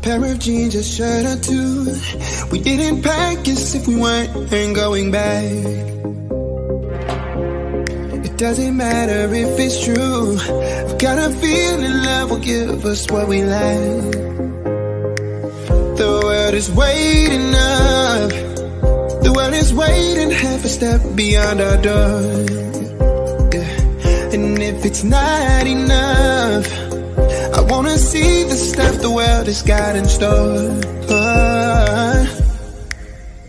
pair of jeans, a shirt or two. We didn't pack as if we weren't going back. It doesn't matter if it's true. I've got a feeling love will give us what we lack. The world is waiting up. The world is waiting half a step beyond our door. Yeah. And if it's not enough, I wanna see the stuff the world has got in store.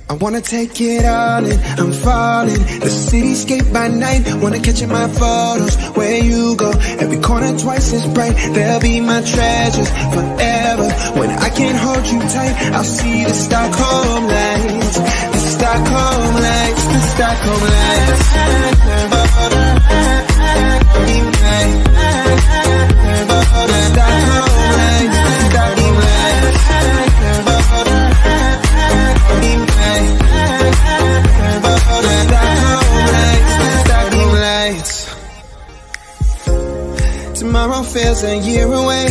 I wanna take it all in, I'm falling. The cityscape by night, wanna catch in my photos. Where you go, every corner twice as bright. They'll be my treasures forever. When I can't hold you tight, I'll see the Stockholm lights. The Stockholm lights, the Stockholm lights. Tomorrow feels a year away,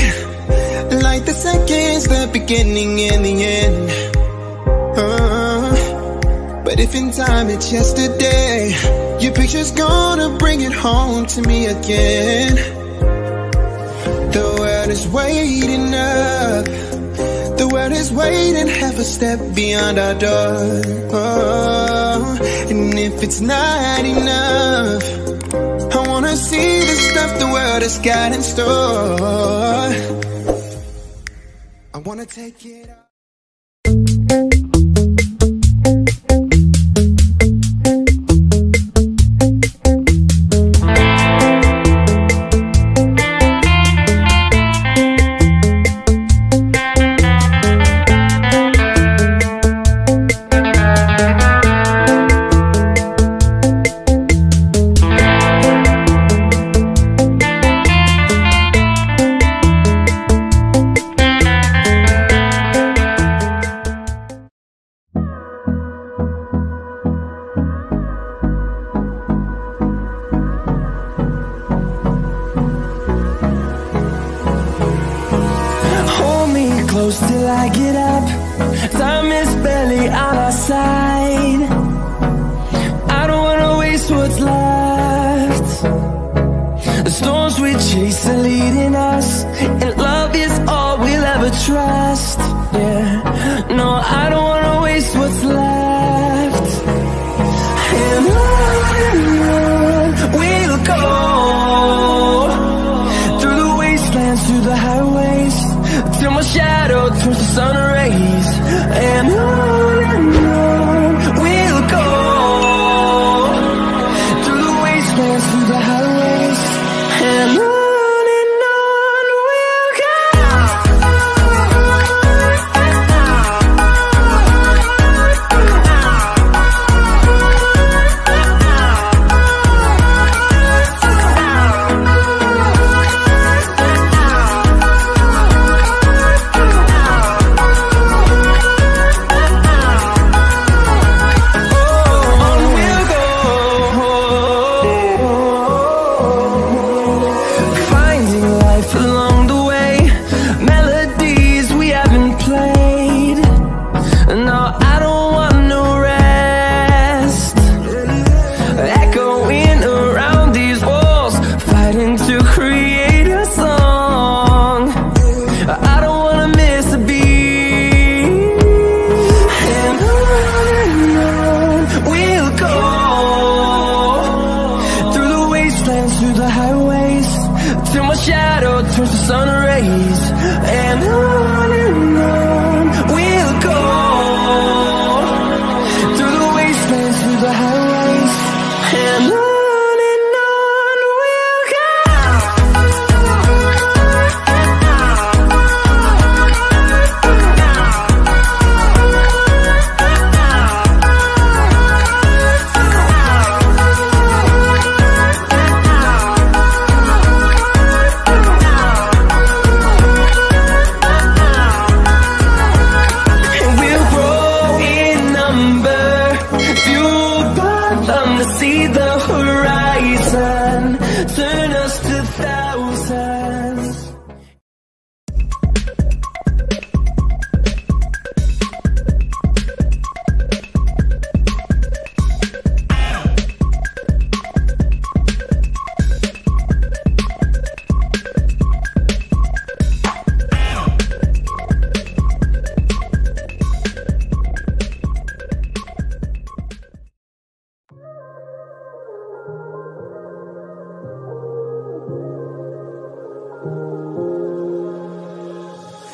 like the seconds, the beginning and the end. But if in time it's yesterday, your picture's gonna bring it home to me again. The world is waiting up. The world is waiting half a step beyond our door. And if it's not enough, I wanna see the stuff the world has got in store. I wanna take it out. Close till I get up. Time is barely on our side. I don't wanna waste what's left. The storms we chase are leading us, and love is all we'll ever trust. Yeah, no, I don't wanna waste what's left. And on we'll go, through the wastelands, through the highways, till my shadow turns to sun rays. And on we'll go, through the wastelands, through the highways, and on we'll go.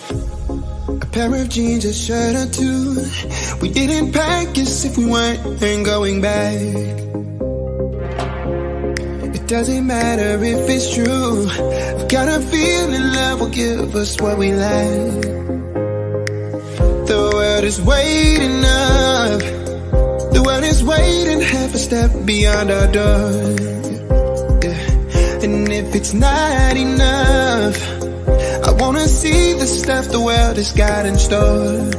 A pair of jeans, a shirt or two. We didn't pack as if we weren't going back. It doesn't matter if it's true. I've got a feeling love will give us what we lack. The world is waiting up. The world is waiting half a step beyond our door. Yeah. And if it's not enough, I wanna see the stuff the world has got in store.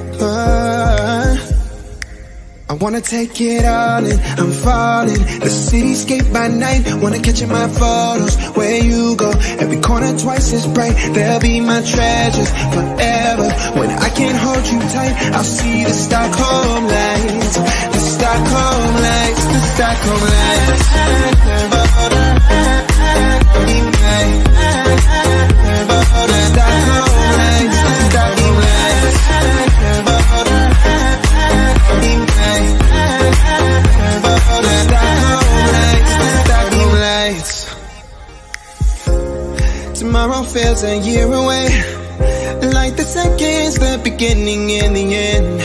I wanna take it all in, I'm falling. The cityscape by night, wanna catch in my photos. Where you go, every corner twice as bright. They'll be my treasures forever. When I can't hold you tight, I'll see the Stockholm lights. The Stockholm lights, the Stockholm lights. Tomorrow feels a year away, like the seconds, the beginning and the end.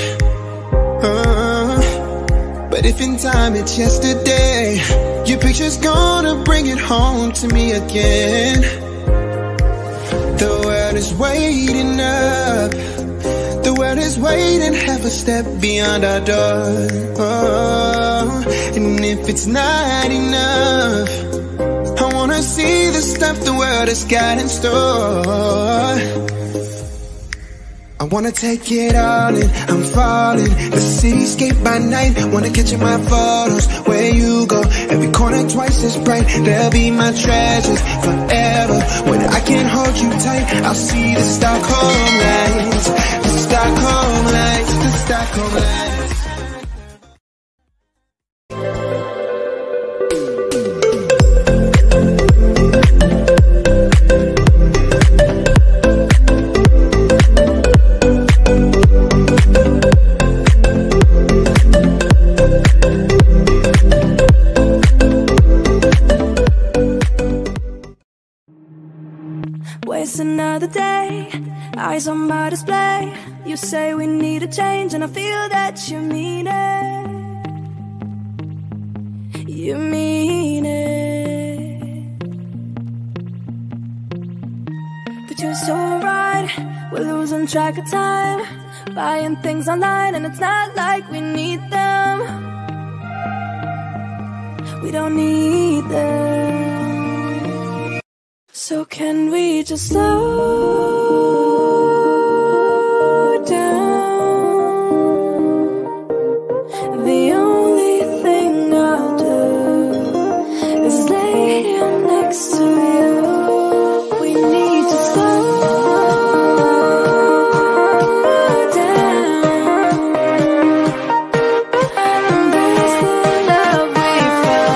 But if in time it's yesterday, your picture's gonna bring it home to me again. The world is waiting up. The world is waiting half a step beyond our door. And if it's not enough, I wanna see the stuff the world has got in store. I wanna take it all in, I'm falling. The cityscape by night, wanna catch in my photos. Where you go, every corner twice as bright. They'll be my treasures forever. When I can't hold you tight, I'll see the Stockholm lights. The Stockholm lights, the Stockholm lights. Waste another day, eyes on my display. You say we need a change and I feel that you mean it. You mean it. But you're so right, we're losing track of time. Buying things online and it's not like we need them. We don't need them. So can we just slow down? The only thing I'll do is lay here next to you. We need to slow down. Embrace the love we found.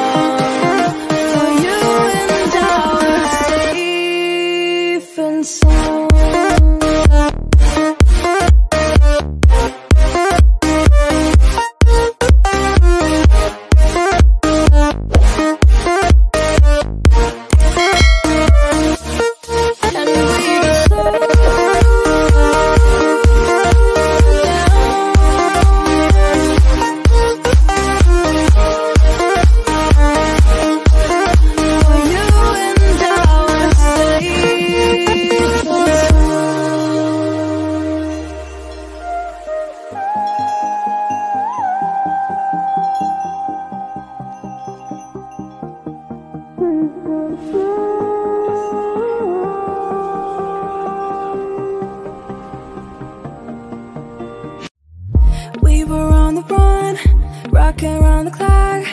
For you and I were safe and sound. We were on the run, rocking around the clock.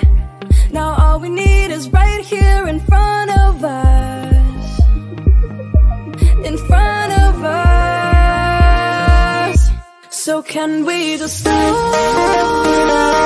Now all we need is right here in front of us. In front of us. So can we just slow down?